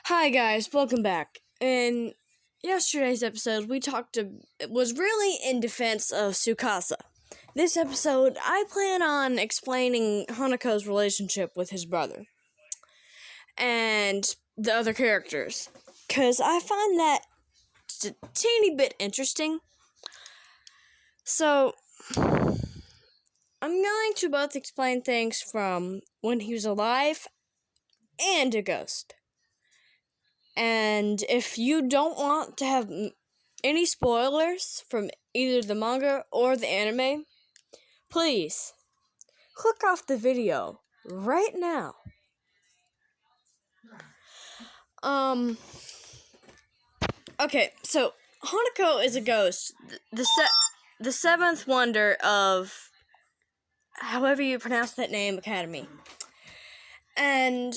Hi guys, welcome back. In yesterday's episode, it was really in defense of Tsukasa. This episode, I plan on explaining Hanako's relationship with his brother and the other characters, because I find that a teeny bit interesting. So, I'm going to both explain things from when he was alive and a ghost. And if you don't want to have any spoilers from either the manga or the anime, please click off the video right now. Okay, so Hanako is a ghost, the seventh wonder of however you pronounce that name, Academy. And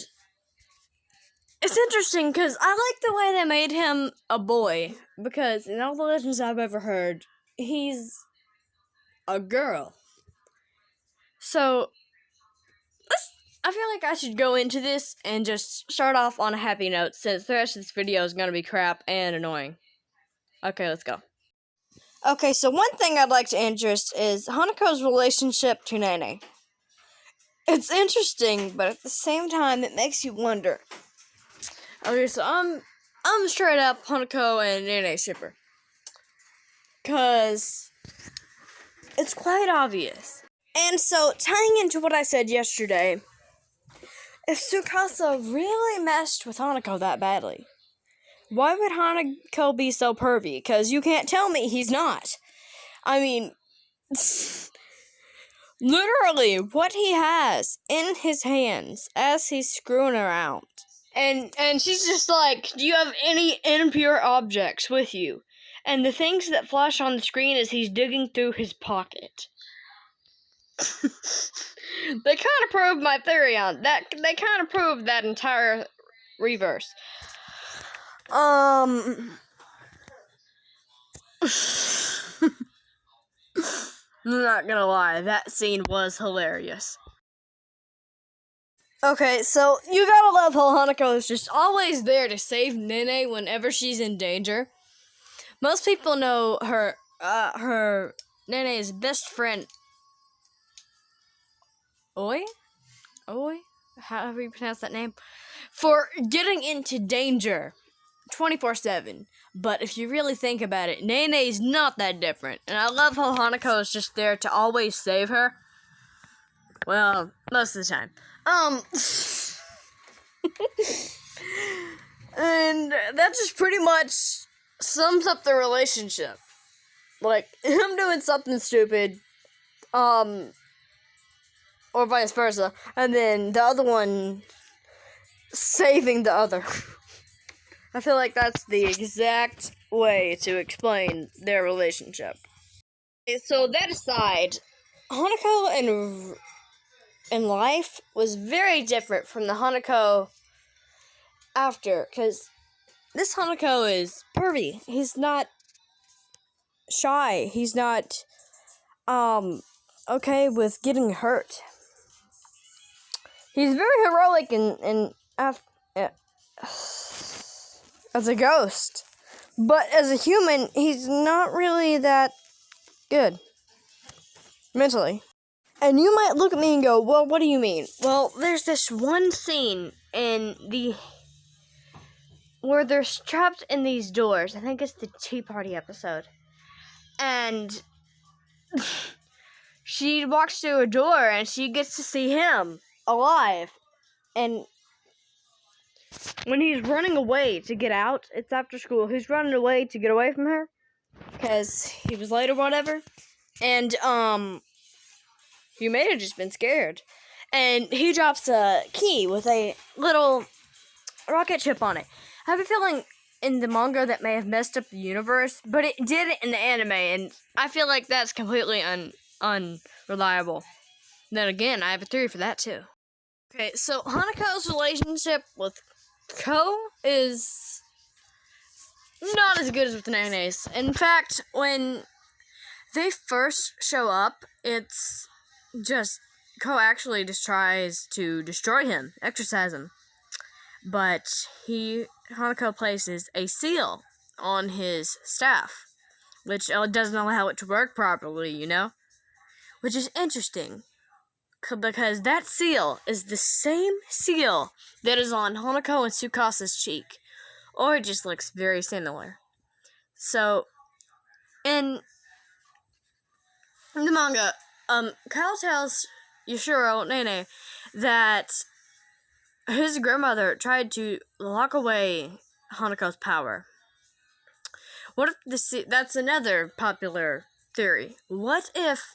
it's interesting because I like the way they made him a boy, because in all the legends I've ever heard, he's a girl. So, I feel like I should go into this and just start off on a happy note, since the rest of this video is going to be crap and annoying. Okay, let's go. Okay, so one thing I'd like to interest is Hanako's relationship to Nene. It's interesting, but at the same time, it makes you wonder. Okay, so I'm straight up Hanako and Nene shipper, cause it's quite obvious. And so, tying into what I said yesterday, if Tsukasa really messed with Hanako that badly, why would Hanako be so pervy? Because you can't tell me he's not. I mean, literally, what he has in his hands as he's screwing around. And she's just like, do you have any impure objects with you? And the things that flash on the screen is he's digging through his pocket. They kind of proved my theory on that. They kind of proved that entire reverse. I'm not gonna lie, that scene was hilarious. Okay, so you gotta love how Hanako is just always there to save Nene whenever she's in danger. Most people know her Nene's best friend, Oi, however you pronounce that name, for getting into danger 24/7. But if you really think about it, Nene's not that different. And I love how Hanako is just there to always save her. Well, most of the time. And that just pretty much sums up the relationship. Like, him doing something stupid, or vice versa, and then the other one saving the other. I feel like that's the exact way to explain their relationship. Okay, so that aside, Hanako in life was very different from the Hanako after, because this Hanako is pervy. He's not shy. He's not, okay with getting hurt. He's very heroic as a ghost. But as a human, he's not really that good mentally. And you might look at me and go, well, what do you mean? Well, there's this one scene where they're trapped in these doors. I think it's the Tea Party episode. And she walks through a door and she gets to see him alive. And when he's running away to get out, it's after school, he's running away to get away from her because he was late or whatever. And he may have just been scared. And he drops a key with a little rocket ship on it. I have a feeling in the manga that may have messed up the universe, but it did it in the anime, and I feel like that's completely unreliable. Then again, I have a theory for that too. Okay, so Hanako's relationship with Ko is not as good as with Nene's. In fact, when they first show up, it's just Ko actually just tries to destroy him, exorcise him. but Hanako places a seal on his staff, which doesn't allow it to work properly, which is interesting, because that seal is the same seal that is on Hanako and Tsukasa's cheek, or it just looks very similar. So, in the manga, Kyle tells Yashiro, Nene, that his grandmother tried to lock away Hanako's power. What if that's another popular theory. What if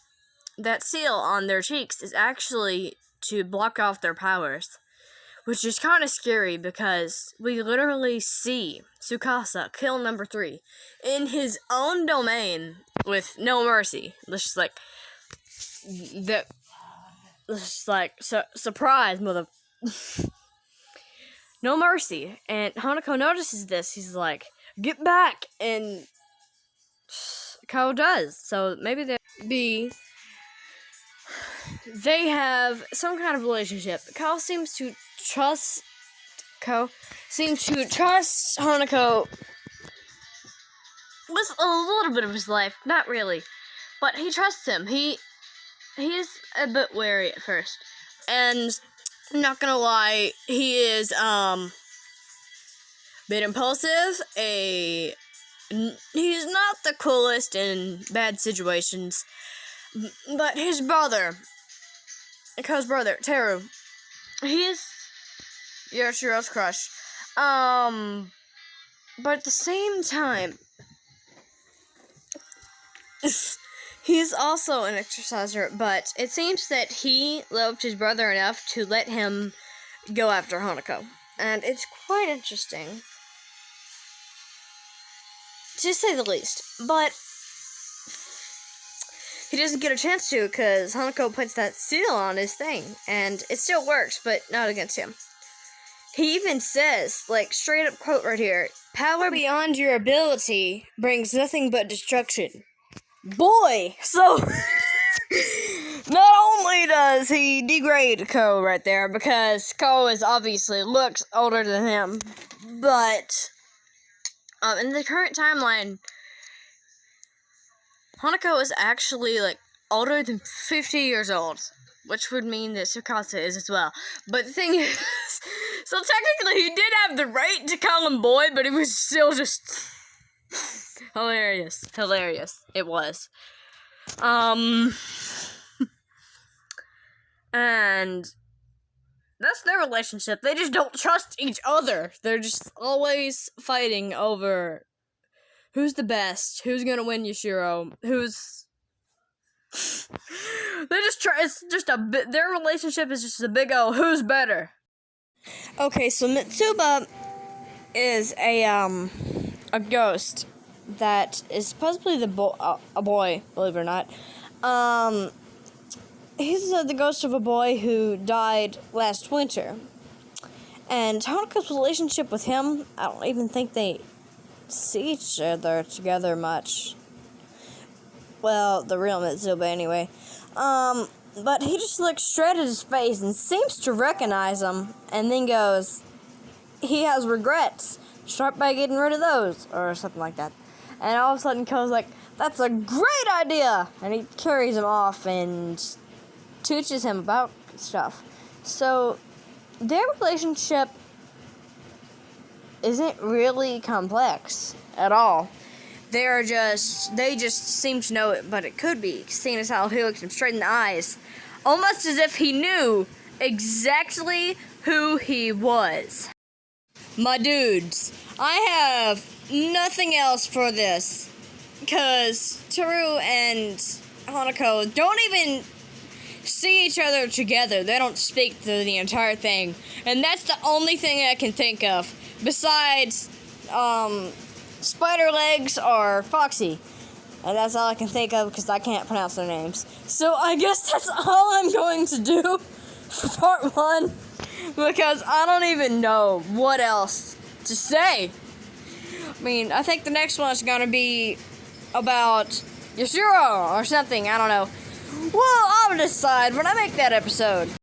that seal on their cheeks is actually to block off their powers? Which is kind of scary, because we literally see Tsukasa kill number 3 in his own domain with no mercy. It's just like, surprise, mother. No mercy. And Hanako notices this. He's like, get back. And Kao does. So maybe they have some kind of relationship. Kao seems to trust Hanako with a little bit of his life. Not really. But he trusts him. He's a bit wary at first. And I'm not gonna lie, he is a bit impulsive. He's not the coolest in bad situations. But his brother, Ko's brother, Teru, he's Yashiro's crush. But at the same time, he's also an exerciser, but it seems that he loved his brother enough to let him go after Hanako. And it's quite interesting, to say the least. But he doesn't get a chance to, because Hanako puts that seal on his thing, and it still works, but not against him. He even says, like, straight up quote right here, "Power beyond your ability brings nothing but destruction." Boy! So, not only does he degrade Ko right there, because Ko obviously looks older than him, but in the current timeline, Hanako is actually, like, older than 50 years old, which would mean that Tsukasa is as well. But the thing is, so technically he did have the right to call him boy, but it was still just hilarious. It was. And that's their relationship. They just don't trust each other. They're just always fighting over who's the best, who's gonna win Yashiro, it's just their relationship is just a big O, who's better. Okay, so Mitsuba is a ghost that is supposedly a boy, believe it or not. He's the ghost of a boy who died last winter. And Hanako's relationship with him, I don't even think they see each other together much. Well, the real Mitsuba anyway. But he just looks straight at his face and seems to recognize him, and then goes, he has regrets. Start by getting rid of those, or something like that. And all of a sudden, Ko's like, that's a great idea! And he carries him off and teaches him about stuff. So, their relationship isn't really complex at all. They just seem to know it, but it could be, seeing as how he looks him straight in the eyes. Almost as if he knew exactly who he was. My dudes, I have nothing else for this, because Teru and Hanako don't even see each other together. They don't speak through the entire thing, and that's the only thing I can think of, besides, Spider Legs or Foxy. And that's all I can think of, because I can't pronounce their names. So I guess that's all I'm going to do for part 1, because I don't even know what else to say. I mean, I think the next one is going to be about Yashiro or something, I don't know. Well, I'll decide when I make that episode.